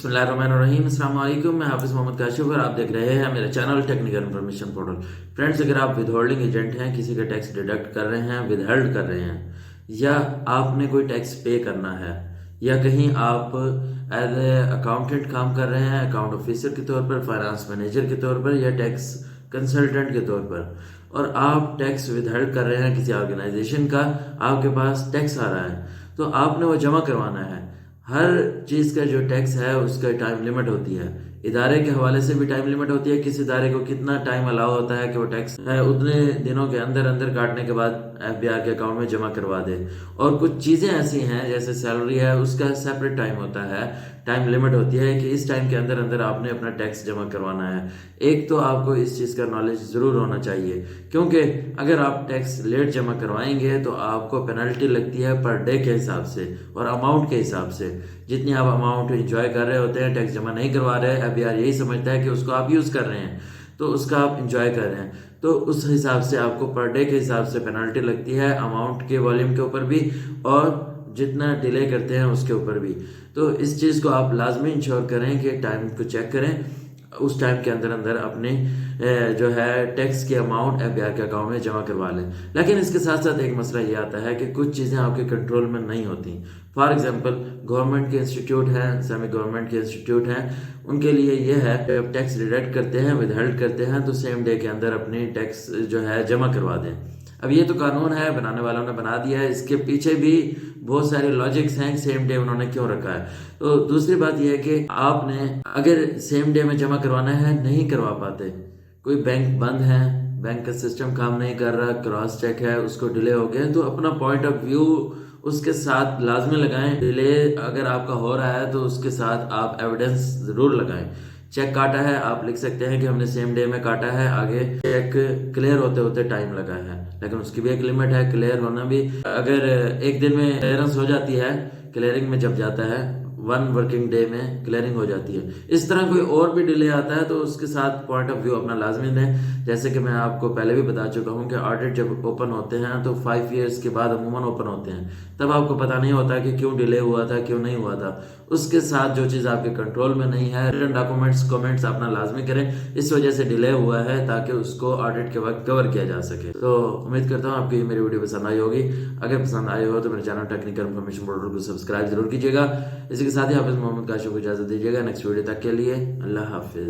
बिस्मिल्लाहिर्रहमानिर्रहीम। अस्सलाम वालेकुम। मैं हाफिज़ मोहम्मद काशिफ और आप देख रहे हैं मेरा channel technical information portal. Friends, अगर आप विद होल्डिंग एजेंट हैं, किसी का टैक्स डिडक्ट कर रहे हैं, विद हेल्ड कर रहे हैं, या आपने कोई टैक्स पे करना है, या कहीं आप एज ए अकाउंटेंट काम कर रहे हैं, अकाउंट ऑफिसर के तौर पर, फाइनेंस मैनेजर के तौर पर, या टैक्स कंसल्टेंट के तौर पर, और आप टैक्स विद हेल्ड कर रहे हैं किसी ऑर्गेनाइजेशन का, आपके पास टैक्स आ रहा है तो आपने वो जमा करवाना है। हर चीज़ का जो टैक्स है उसका टाइम लिमिट होती है। इदारे के हवाले से भी टाइम लिमिट होती है, किस इदारे को कितना टाइम अलाउ होता है कि वो टैक्स उतने दिनों के अंदर अंदर काटने के बाद एफबीआर के अकाउंट में जमा करवा दे। और कुछ चीज़ें ऐसी हैं जैसे सैलरी है, उसका सेपरेट टाइम होता है, टाइम लिमिट होती है कि इस टाइम के अंदर अंदर आपने अपना टैक्स जमा करवाना है। एक तो आपको इस चीज़ का नॉलेज ज़रूर होना चाहिए, क्योंकि अगर आप टैक्स लेट जमा करवाएंगे तो आपको पेनल्टी लगती है पर डे के हिसाब से और अमाउंट के हिसाब से। जितनी आप अमाउंट इंजॉय कर रहे होते हैं, टैक्स जमा नहीं करवा रहे, एफबीआर यही समझता है कि उसको आप यूज़ कर रहे हैं तो उसका आप इंजॉय कर रहे हैं, तो उस हिसाब से आपको पर डे के हिसाब से पेनल्टी लगती है, अमाउंट के वॉल्यूम के ऊपर भी और जितना डिले करते हैं उसके ऊपर भी। तो इस चीज़ को आप लाजमी इंश्योर करें कि टाइम को चेक करें, उस टाइम के अंदर अंदर अपने जो है टैक्स की अमाउंट एफबीआर के अकाउंट में जमा करवा लें। लेकिन इसके साथ साथ एक मसला ये आता है कि कुछ चीज़ें आपके कंट्रोल में नहीं होती। फॉर एग्जांपल, गवर्नमेंट के इंस्टीट्यूट हैं, सेमी गवर्नमेंट के इंस्टीट्यूट हैं, उनके लिए ये है कि आप टैक्स डिडक्ट करते हैं, विद हेल्ड करते हैं तो सेम डे के अंदर अपनी टैक्स जो है जमा करवा दें। अब ये तो कानून है, बनाने वालों ने बना दिया है, इसके पीछे भी बहुत सारे लॉजिक्स हैं सेम डे उन्होंने क्यों रखा है। तो दूसरी बात यह है कि आपने अगर सेम डे में जमा करवाना है, नहीं करवा पाते, कोई बैंक बंद है, बैंक का सिस्टम काम नहीं कर रहा, क्रॉस चेक है, उसको डिले हो गया, तो अपना पॉइंट ऑफ व्यू उसके साथ लाजमी लगाएं। डिले अगर आपका हो रहा है तो उसके साथ आप एविडेंस ज़रूर लगाएं। चेक काटा है, आप लिख सकते हैं कि हमने सेम डे में काटा है, आगे चेक क्लियर होते होते टाइम लगा है, लेकिन उसकी भी एक लिमिट है। क्लियर होना भी, अगर एक दिन में क्लियरेंस हो जाती है, क्लियरिंग में जब जाता है 1 वर्किंग डे में क्लियरिंग हो जाती है। इस तरह कोई और भी डिले आता है तो उसके साथ पॉइंट ऑफ व्यू अपना लाजमी दें। जैसे कि मैं आपको पहले भी बता चुका हूँ कि ऑडिट जब ओपन होते हैं तो 5 ईयर्स के बाद अमूमन ओपन होते हैं, तब आपको पता नहीं होता कि क्यों डिले हुआ था, क्यों नहीं हुआ था। उसके साथ जो चीज़ आपके कंट्रोल में नहीं है, रिटन डॉक्यूमेंट्स कमेंट्स अपना लाजमी करें, इस वजह से डिले हुआ है, ताकि उसको ऑडिट के वक्त कवर किया जा सके। तो उम्मीद करता हूँ आपको ये मेरी वीडियो पसंद आई होगी। अगर पसंद आई हो तो मेरे चैनल टेक्निकल इन्फॉर्मेशन पोर्टल को सब्सक्राइब जरूर कीजिएगा। इसी के साथ ही हाफिज़ मोहम्मद काशिफ को इजाज़त दीजिएगा। नेक्स्ट वीडियो तक के लिए अल्लाह हाफिज़।